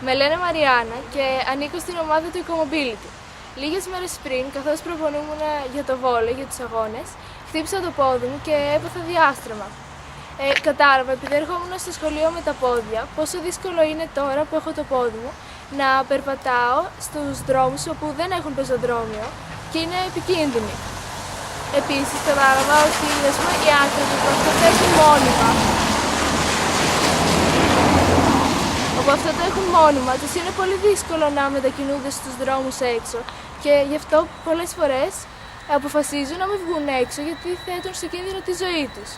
Με λένε Μαριάννα και ανήκω στην ομάδα του Ecomobility. Λίγες μέρες πριν, καθώς προπονούμουν για το βόλεϊ, για τους αγώνες, χτύπησα το πόδι μου και έπαθα διάστρεμα. Κατάλαβα, επειδή ερχόμουν στο σχολείο με τα πόδια, πόσο δύσκολο είναι τώρα που έχω το πόδι μου να περπατάω στους δρόμους όπου δεν έχουν πεζοδρόμιο και είναι επικίνδυνοι. Επίσης, κατάλαβα ότι οι άνθρωποι που αυτό το έχουν μόνιμα, όπου αυτό το έχουν μόνιμα τους, είναι πολύ δύσκολο να μετακινούνται στους δρόμους έξω και γι' αυτό πολλές φορές αποφασίζουν να μην βγουν έξω γιατί θέτουν σε κίνδυνο τη ζωή τους.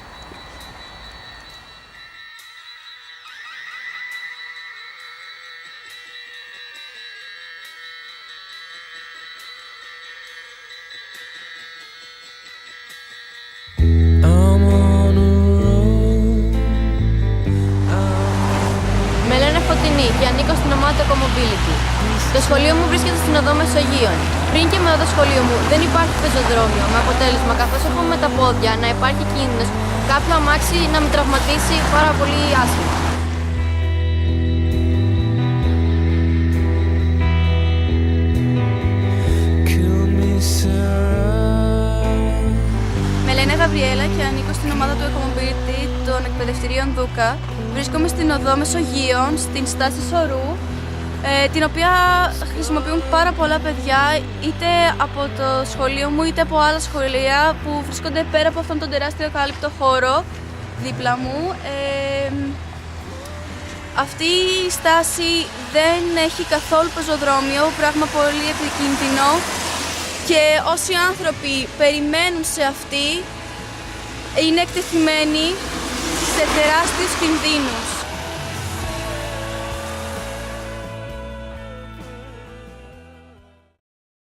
Και ανήκω στην ομάδα του Ecomobility. Το σχολείο μου βρίσκεται στην οδό Μεσογείων. Πριν και μετά το σχολείο μου δεν υπάρχει πεζοδρόμιο, με αποτέλεσμα καθώς έχω με τα πόδια να υπάρχει κίνδυνος κάποιο αμάξι να με τραυματίσει πάρα πολύ άσχημα. Με λένε Γαβριέλα και ανήκω στην ομάδα του Ecomobility των εκπαιδευτηρίων Δούκα. Βρίσκομαι στην οδό Μεσογείων, στην στάση Σωρού, την οποία χρησιμοποιούν πάρα πολλά παιδιά, είτε από το σχολείο μου είτε από άλλα σχολεία που βρίσκονται πέρα από αυτόν τον τεράστιο κάλυπτο χώρο δίπλα μου. Αυτή η στάση δεν έχει καθόλου πεζοδρόμιο, πράγμα πολύ επικίνδυνο, και όσοι άνθρωποι περιμένουν σε αυτή είναι εκτεθειμένοι σε τεράστιους κινδύνους.